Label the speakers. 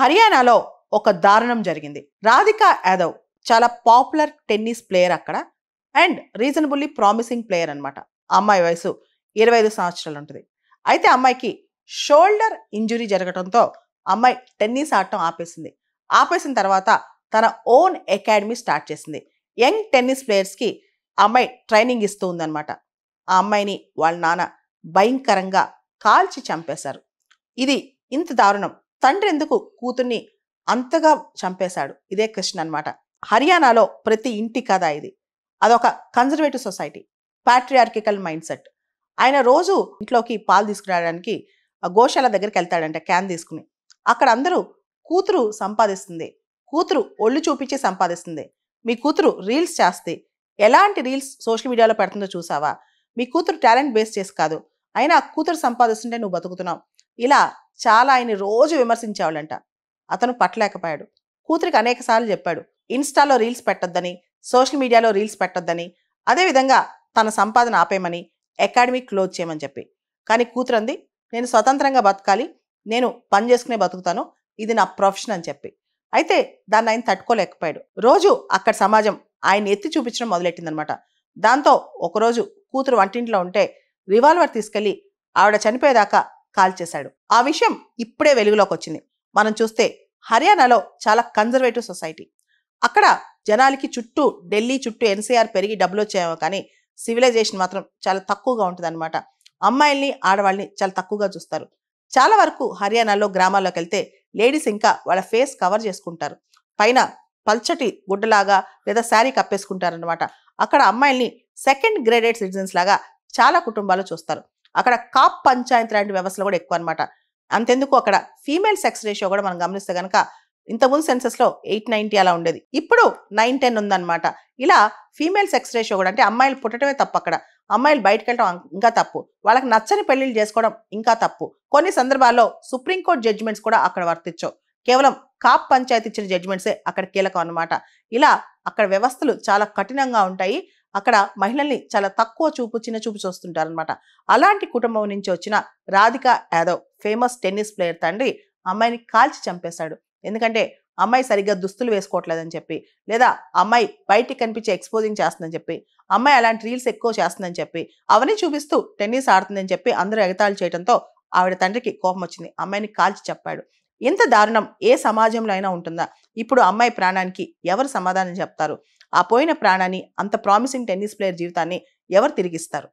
Speaker 1: హర్యానాలో ఒక దారుణం జరిగింది. రాధికా యాదవ్ చాలా పాపులర్ టెన్నిస్ ప్లేయర్ అక్కడ. అండ్ రీజనబుల్లీ ప్రామిసింగ్ ప్లేయర్ అనమాట. ఆ అమ్మాయి వయసు 25 సంవత్సరాలు ఉంటుంది. అయితే అమ్మాయికి షోల్డర్ ఇంజురీ జరగడంతో అమ్మాయి టెన్నిస్ ఆడటం ఆపేసింది. ఆపేసిన తర్వాత తన ఓన్ అకాడమీ స్టార్ట్ చేసింది. యంగ్ టెన్నిస్ ప్లేయర్స్కి అమ్మాయి ట్రైనింగ్ ఇస్తూ ఉందన్నమాట. ఆ అమ్మాయిని వాళ్ళ నాన్న భయంకరంగా కాల్చి చంపేశారు. ఇది ఇంత దారుణం. తండ్రి ఎందుకు కూతుర్ని అంతగా చంపేశాడు? ఇదే క్వశ్చన్ అనమాట. హర్యానాలో ప్రతి ఇంటి కథ ఇది. అదొక కన్జర్వేటివ్ సొసైటీ, పాట్రియార్కికల్ మైండ్ సెట్. ఆయన రోజు ఇంట్లోకి పాలు తీసుకురావడానికి గోశాల దగ్గరికి వెళ్తాడంట క్యాన్ తీసుకుని. అక్కడ అందరూ కూతురు సంపాదిస్తుంది, కూతురు ఒళ్ళు చూపించి సంపాదిస్తుంది, మీ కూతురు రీల్స్ చేస్తే ఎలాంటి రీల్స్ సోషల్ మీడియాలో పెడుతుందో చూసావా, మీ కూతురు టాలెంట్ బేస్ చేసి కాదు, అయినా కూతురు సంపాదిస్తుంటే నువ్వు బతుకుతున్నావు, ఇలా చాలా ఆయన రోజు విమర్శించేవాళ్ళంట. అతను పట్టలేకపోయాడు. కూతురికి అనేక సార్లు చెప్పాడు ఇన్స్టాలో రీల్స్ పెట్టొద్దని, సోషల్ మీడియాలో రీల్స్ పెట్టొద్దని, అదేవిధంగా తన సంపాదన ఆపేయమని, అకాడమీ క్లోజ్ చేయమని చెప్పి. కానీ కూతురు అంది, నేను స్వతంత్రంగా బతకాలి, నేను పని చేసుకునే బతుకుతాను, ఇది నా ప్రొఫెషన్ అని చెప్పి. అయితే దాన్ని ఆయన తట్టుకోలేకపోయాడు. రోజు అక్కడ సమాజం ఆయన ఎత్తి చూపించడం మొదలెట్టిందనమాట. దాంతో ఒకరోజు కూతురు వంటింట్లో ఉంటే రివాల్వర్ తీసుకెళ్లి ఆవిడ చనిపోయేదాకా కాల్చేశాడు. ఆ విషయం ఇప్పుడే వెలుగులోకి వచ్చింది. మనం చూస్తే హర్యానాలో చాలా కన్జర్వేటివ్ సొసైటీ. అక్కడ జనాలకి చుట్టూ ఢిల్లీ చుట్టూ ఎన్సీఆర్ పెరిగి డబ్బులు వచ్చాయేమో కానీ సివిలైజేషన్ మాత్రం చాలా తక్కువగా ఉంటుంది అనమాట. అమ్మాయిల్ని ఆడవాళ్ళని చాలా తక్కువగా చూస్తారు. చాలా వరకు హర్యానాలో గ్రామాల్లోకి వెళ్తే లేడీస్ ఇంకా వాళ్ళ ఫేస్ కవర్ చేసుకుంటారు, పైన పల్చటి గుడ్డలాగా లేదా శారీ కప్పేసుకుంటారనమాట. అక్కడ అమ్మాయిల్ని సెకండ్ గ్రేడెడ్ సిటిజన్స్ లాగా చాలా కుటుంబాలు చూస్తారు. అక్కడ కాప్ పంచాయత్ లాంటి వ్యవస్థలు కూడా ఎక్కువ అనమాట. అంతెందుకు అక్కడ ఫీమేల్ సెక్స్ రేషియో కూడా మనం గమనిస్తే కనుక ఇంతకుముందు సెన్సెస్లో 8:90 అలా ఉండేది, ఇప్పుడు 9:10 ఉందన్నమాట. ఇలా ఫీమేల్ సెక్స్ రేషియో కూడా, అంటే అమ్మాయిలు పుట్టడమే తప్పు అక్కడ, అమ్మాయిలు బయటకు వెళ్ళడం ఇంకా తప్పు, వాళ్ళకి నచ్చని పెళ్లిళ్ళు చేసుకోవడం ఇంకా తప్పు. కొన్ని సందర్భాల్లో సుప్రీంకోర్టు జడ్జిమెంట్స్ కూడా అక్కడ వర్తించవు. కేవలం కాప్ పంచాయతీ ఇచ్చిన జడ్జిమెంట్సే అక్కడ కీలకం అనమాట. ఇలా అక్కడ వ్యవస్థలు చాలా కఠినంగా ఉంటాయి. అక్కడ మహిళల్ని చాలా తక్కువ చూపు, చిన్న చూపు చూస్తుంటారనమాట. అలాంటి కుటుంబం నుంచి వచ్చిన Radhika Yadav, famous tennis player తండ్రి అమ్మాయిని కాల్చి చంపేశాడు. ఎందుకంటే అమ్మాయి సరిగ్గా దుస్తులు వేసుకోవట్లేదని చెప్పి, లేదా అమ్మాయి బయటికి కనిపించి ఎక్స్పోజింగ్ చేస్తుందని చెప్పి, అమ్మాయి అలాంటి రీల్స్ ఎక్కువ చేస్తుందని చెప్పి, అవన్నీ చూపిస్తూ టెన్నిస్ ఆడుతుందని చెప్పి అందరూ ఎగతాళి చేయడంతో ఆవిడ తండ్రికి కోపం వచ్చింది. అమ్మాయిని కాల్చి చెప్పాడు. ఇంత దారుణం ఏ సమాజంలో అయినా ఉంటుందా? ఇప్పుడు అమ్మాయి ప్రాణానికి ఎవరు సమాధానం చెప్తారు? ఆ పోయిన ప్రాణాన్ని, అంత ప్రామిసింగ్ టెన్నిస్ ప్లేయర్ జీవితాన్ని ఎవరు తిరిగిస్తారు?